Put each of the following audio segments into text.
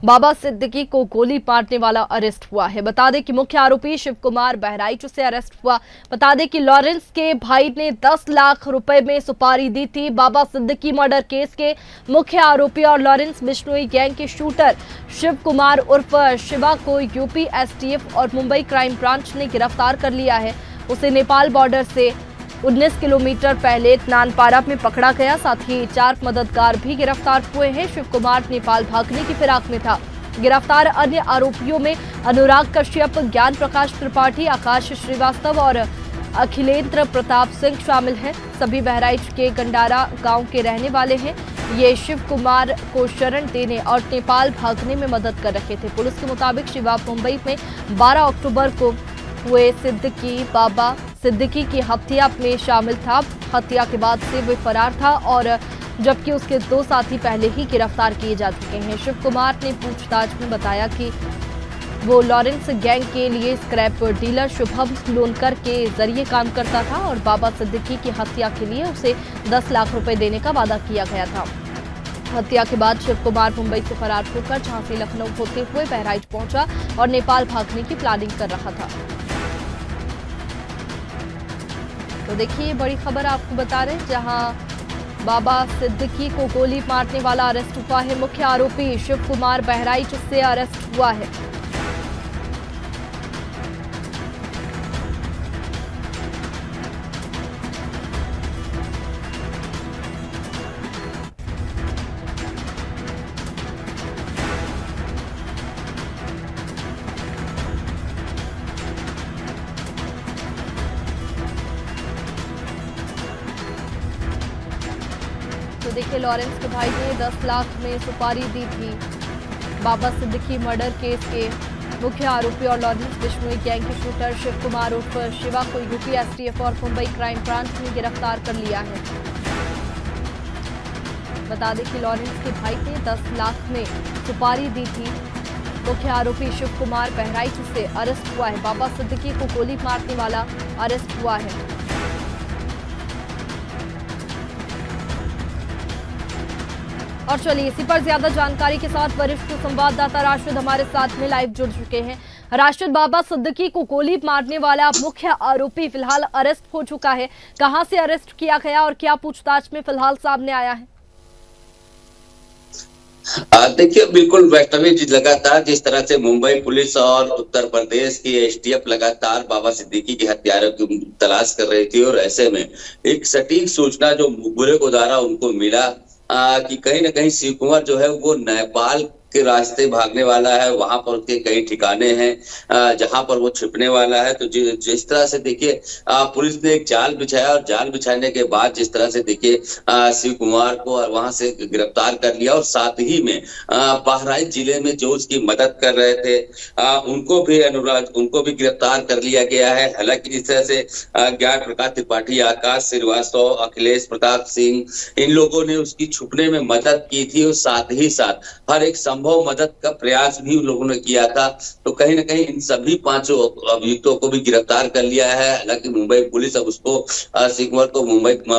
बाबा सिद्दीकी को गोली मारने वाला अरेस्ट हुआ है। बता दें कि मुख्य आरोपी शिव कुमार बहराइच से अरेस्ट हुआ। बता दें कि लॉरेंस के भाई ने 10 लाख रुपए में सुपारी दी थी। बाबा सिद्दीकी मर्डर केस के मुख्य आरोपी और लॉरेंस बिश्नोई गैंग के शूटर शिव कुमार उर्फ शिवा को यूपी एसटीएफ और मुंबई क्राइम ब्रांच ने गिरफ्तार कर लिया है। उसे नेपाल बॉर्डर से 19 किलोमीटर पहले नानपारा में पकड़ा गया। साथ ही 4 मददगार भी गिरफ्तार हुए हैं। शिव कुमार नेपाल भागने की फिराक में था। गिरफ्तार अन्य आरोपियों में अनुराग कश्यप, ज्ञान प्रकाश त्रिपाठी, आकाश श्रीवास्तव और अखिलेंद्र प्रताप सिंह शामिल हैं। सभी बहराइच के गंडारा गांव के रहने वाले हैं। ये शिव कुमार को शरण देने और नेपाल भागने में मदद कर रहे थे। पुलिस के मुताबिक शिवा मुंबई में 12 अक्टूबर को हुए बाबा सिद्दीकी की हत्या में शामिल था। हत्या के बाद से वे फरार था और जबकि उसके 2 साथी पहले ही गिरफ्तार किए जा चुके हैं। शिव कुमार ने पूछताछ में बताया कि वो लॉरेंस गैंग के लिए स्क्रैप डीलर शुभम लोनकर के जरिए काम करता था और बाबा सिद्दीकी की हत्या के लिए उसे 10 लाख रुपए देने का वादा किया गया था। हत्या के बाद शिव कुमार मुंबई से फरार होकर झांसी लखनऊ होते हुए बहराइच पहुंचा और नेपाल भागने की प्लानिंग कर रहा था। तो देखिए, बड़ी खबर आपको बता रहे हैं, जहां बाबा सिद्दीकी को गोली मारने वाला अरेस्ट हुआ है। मुख्य आरोपी शिव कुमार बहराइच से अरेस्ट हुआ है। तो देखिए, लॉरेंस के भाई ने 10 लाख में सुपारी दी थी। बाबा सिद्दीकी मर्डर केस के मुख्य आरोपी और लॉरेंस बिश्नोई गैंग के शूटर शिव कुमार उर्फ शिवा को यूपी एसटीएफ और मुंबई क्राइम ब्रांच ने गिरफ्तार कर लिया है। बता दें कि लॉरेंस के भाई ने 10 लाख में सुपारी दी थी। मुख्य आरोपी शिव कुमार बहराइच से अरेस्ट हुआ है। बाबा सिद्दीकी को गोली मारने वाला अरेस्ट हुआ है। और चलिए, इसी पर ज्यादा जानकारी के साथ वरिष्ठ संवाददाता राशिद हमारे साथ में लाइव जुड़ चुके हैं। राशिद, बाबा सिद्दीकी को गोली मारने वाला मुख्य आरोपी फिलहाल अरेस्ट हो चुका है। कहां से अरेस्ट किया गया और क्या पूछताछ में फिलहाल सामने आया है? देखिए, बिल्कुल वैष्णवी जी, लगातार जिस तरह से मुंबई पुलिस और उत्तर प्रदेश की एसटीएफ लगातार बाबा सिद्दीकी के हत्यारों की तलाश कर रही थी और ऐसे में एक सटीक सूचना जो बुरे को द्वारा उनको मिला कि कहीं ना कहीं शिव कुमार जो है वो नेपाल के रास्ते भागने वाला है। वहां पर उसके कई ठिकाने हैं जहां पर वो छिपने वाला है। तो जिस तरह से देखिए पुलिस ने एक जाल बिछाया और जाल बिछाने के बाद जिस तरह से देखिए शिव कुमार को वहां से गिरफ्तार कर लिया और साथ ही में बहराइच जिले में जो उसकी मदद कर रहे थे उनको भी गिरफ्तार कर लिया गया है। हालांकि जिस तरह से ज्ञान प्रकाश त्रिपाठी, आकाश श्रीवास्तव, अखिलेश प्रताप सिंह, इन लोगों ने उसकी छुपने में मदद की थी और साथ ही साथ हर एक संभव मदद का प्रयास भी उन लोगों ने किया था। तो कहीं ना कहीं इन सभी 5 अभियुक्तों को भी गिरफ्तार कर लिया है। हालांकि मुंबई पुलिस अब उसको शिव कुमार को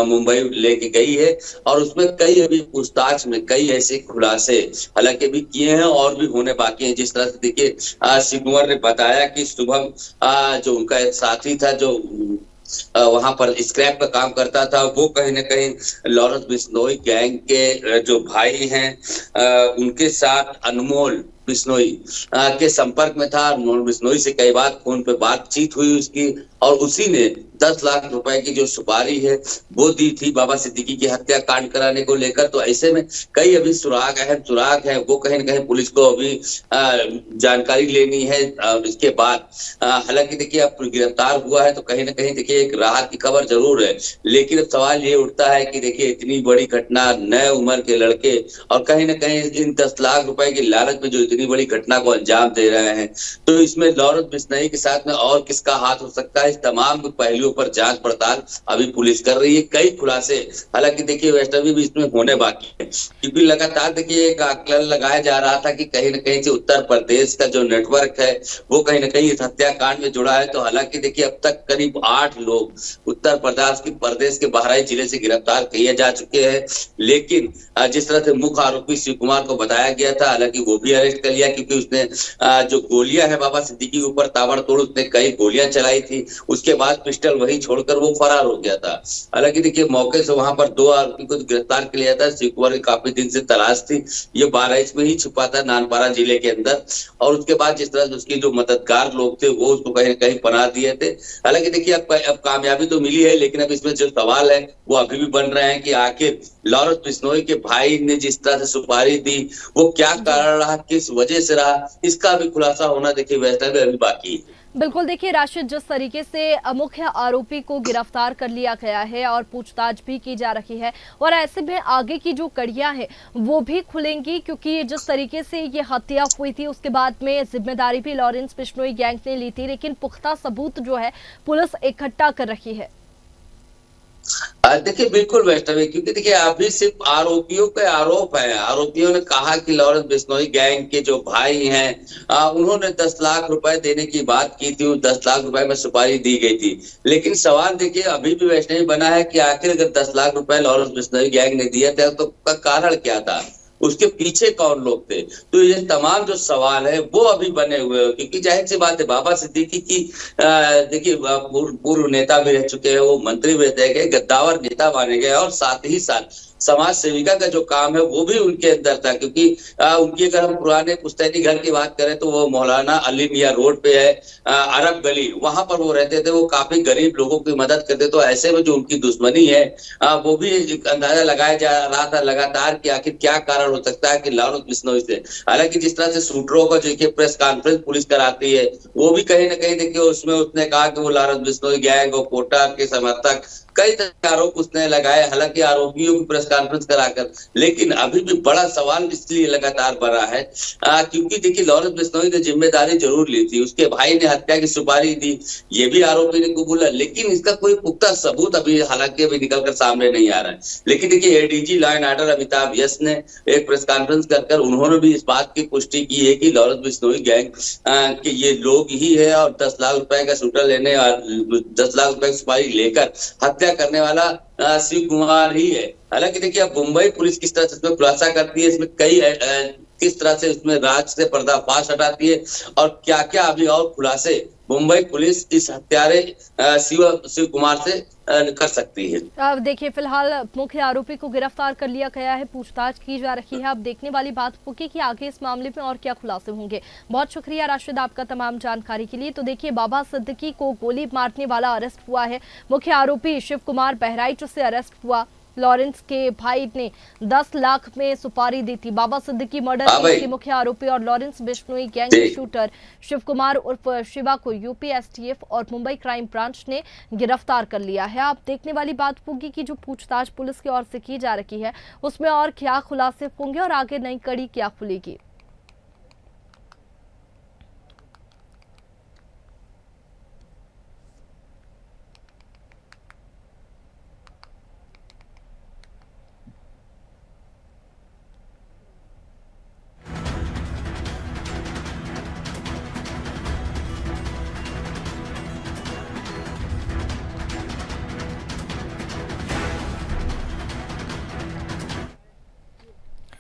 मुंबई लेके गई है और उसमें कई अभी पूछताछ में कई ऐसे खुलासे हालांकि भी किए हैं और भी होने बाकी हैं। जिस तरह से देखिए शिव कुमार ने बताया कि शुभम जो उनका एक साथी था जो वहां पर स्क्रैप का काम करता था, वो कहीं ना कहीं लॉरेंस बिश्नोई गैंग के जो भाई हैं उनके साथ अनमोल बिश्नोई के संपर्क में था। अनमोल बिश्नोई से कई बार फोन पे बातचीत हुई उसकी और उसी ने 10 लाख रुपए की जो सुपारी है वो दी थी बाबा सिद्दीकी की हत्या कांड कराने को लेकर। तो ऐसे में कई अभी अहम सुराग है, वो कहीं ना कहीं पुलिस को अभी जानकारी लेनी है। इसके बाद हालांकि देखिए अब गिरफ्तार हुआ है तो कहीं ना कहीं देखिए एक राहत की खबर जरूर है। लेकिन अब सवाल ये उठता है कि देखिए इतनी बड़ी घटना, नए उम्र के लड़के और कहीं ना कहीं इन 10 लाख रुपए की लालच में जो इतनी बड़ी घटना को अंजाम दे रहे हैं, तो इसमें लॉरेंस बिश्नोई के साथ में और किसका हाथ हो सकता है, इस तमाम पहलुओं पर जांच पड़ताल अभी पुलिस कर रही है। कई खुलासे हालांकि देखिए वैष्णवी भी इसमें होने बाकी है, क्योंकि लगातार देखिए एक आकलन लगाया जा रहा था कि कहीं ना कहीं से उत्तर प्रदेश का जो नेटवर्क है वो कहीं ना कहीं इस हत्याकांड में जुड़ा है। तो हालांकि देखिए अब तक करीब 8 लोग उत्तर प्रदेश के बहराइच जिले से गिरफ्तार किए जा चुके हैं। लेकिन जिस तरह से मुख्य आरोपी शिव कुमार को बताया गया था, हालांकि वो भी अरेस्ट कर लिया, क्योंकि उसने जो गोलियां है बाबा सिद्दीकी के ऊपर ताबड़तोड़ उसने कई गोलियां चलाई थी। उसके बाद पिस्टल वहीं छोड़कर वो फरार हो गया था। हालांकि देखिए मौके से वहां पर 2 आरोपी को गिरफ्तार किया था। शिव कुमार की काफी दिन से तलाश थी। ये बहराइच में ही छुपा था, नानपारा जिले के अंदर। और उसके बाद जिस तरह से उसके जो मददगार लोग थे वो उसको कहीं न कहीं पनाह दिए थे। हालांकि देखिए अब कामयाबी तो मिली है, लेकिन अब इसमें जो सवाल है वो अभी भी बन रहे हैं कि आखिर लॉरेंस बिश्नोई के भाई ने जिस तरह से सुपारी दी वो क्या कारण रहा, किस वजह से रहा, इसका भी खुलासा होना देखिए वैसे भी अभी बाकी है। बिल्कुल, देखिए राशिद, जिस तरीके से मुख्य आरोपी को गिरफ्तार कर लिया गया है और पूछताछ भी की जा रही है, और ऐसे में आगे की जो कड़ियां हैं वो भी खुलेंगी, क्योंकि जिस तरीके से ये हत्या हुई थी उसके बाद में जिम्मेदारी भी लॉरेंस बिश्नोई गैंग ने ली थी, लेकिन पुख्ता सबूत जो है पुलिस इकट्ठा कर रही है। देखिए बिल्कुल वैष्णवी, क्योंकि देखिए अभी सिर्फ आरोपियों पे आरोप है। आरोपियों ने कहा कि लॉरेंस बिश्नोई गैंग के जो भाई हैं उन्होंने 10 लाख रुपए देने की बात की थी, 10 लाख रुपए में सुपारी दी गई थी। लेकिन सवाल देखिए अभी भी वैष्णवी बना है कि आखिर अगर 10 लाख रुपए लॉरेंस बिश्नोई गैंग ने दिया था तो उसका कारण क्या था, उसके पीछे कौन लोग थे। तो ये तमाम जो सवाल है वो अभी बने हुए हैं, क्योंकि जाहिर सी बात है बाबा सिद्दीकी की देखिए पूर्व नेता भी रह चुके हैं, वो मंत्री भी रह गए, गद्दावर नेता माने गए, और साथ ही साथ समाज सेविका का जो काम है वो भी उनके अंदर था। क्योंकि उनकी अगर हम पुराने पुश्तैनी घर की बात करें तो वो मौलाना अली मियां रोड पे है, अरब गली, वहां पर वो रहते थे। वो काफी गरीब लोगों की मदद करते। तो ऐसे में जो उनकी दुश्मनी है वो भी अंदाजा लगाया जा रहा था लगातार कि आखिर क्या कारण हो सकता है कि लॉरेंस बिश्नोई से। हालांकि जिस तरह से शूटरों का जो प्रेस कॉन्फ्रेंस पुलिस कराती है वो भी कहीं ना कहीं देखिए उसमें उसने कहा कि वो लॉरेंस बिश्नोई गैंग और कोटा के समर्थक, कई तरह के आरोप उसने लगाए, हालांकि आरोपियों की प्रेस कॉन्फ्रेंस कराकर। लेकिन अभी भी बड़ा सवाल इसलिए लगातार बना है क्योंकि देखिए लॉरेंस बिश्नोई ने जिम्मेदारी जरूर ली थी, उसके भाई ने हत्या की सुपारी दी, ये भी आरोपी ने कबूला, लेकिन इसका कोई पुख्ता सबूत अभी हालांकि अभी निकल कर सामने नहीं आ रहा है। लेकिन देखिए ADG law and order Amitabh yes ने एक प्रेस कॉन्फ्रेंस कर उन्होंने भी इस बात की पुष्टि की है कि लॉरेंस बिश्नोई गैंग के ये लोग ही है, और 10 लाख रुपए का शूटर लेने और 10 लाख रुपए की सुपारी लेकर हत्या करने वाला शिव कुमार ही है। हालांकि देखिए अब मुंबई पुलिस किस तरह से इसमें खुलासा करती है, इसमें कई किस तरह से इसमें राज से पर्दाफाश हटाती है, और क्या क्या अभी और खुलासे मुंबई पुलिस इस हत्यारे शिव कुमार से कर सकती है। अब देखिए फिलहाल मुख्य आरोपी को गिरफ्तार कर लिया गया है, पूछताछ की जा रही है। अब देखने वाली बात होगी कि आगे इस मामले में और क्या खुलासे होंगे। बहुत शुक्रिया राशिद आपका तमाम जानकारी के लिए। तो देखिए बाबा सिद्दीकी को गोली मारने वाला अरेस्ट हुआ है। मुख्य आरोपी शिव कुमार बहराइच से अरेस्ट हुआ। लॉरेंस के भाई ने 10 लाख में सुपारी दी थी। बाबा सिद्दीकी मर्डर केस के मुख्य आरोपी और लॉरेंस बिश्नोई गैंग के शूटर शिव कुमार उर्फ शिवा को यूपी एसटीएफ और मुंबई क्राइम ब्रांच ने गिरफ्तार कर लिया है। अब देखने वाली बात होगी कि जो पूछताछ पुलिस की ओर से की जा रही है उसमें और क्या खुलासे होंगे और आगे नई कड़ी क्या खुलेगी।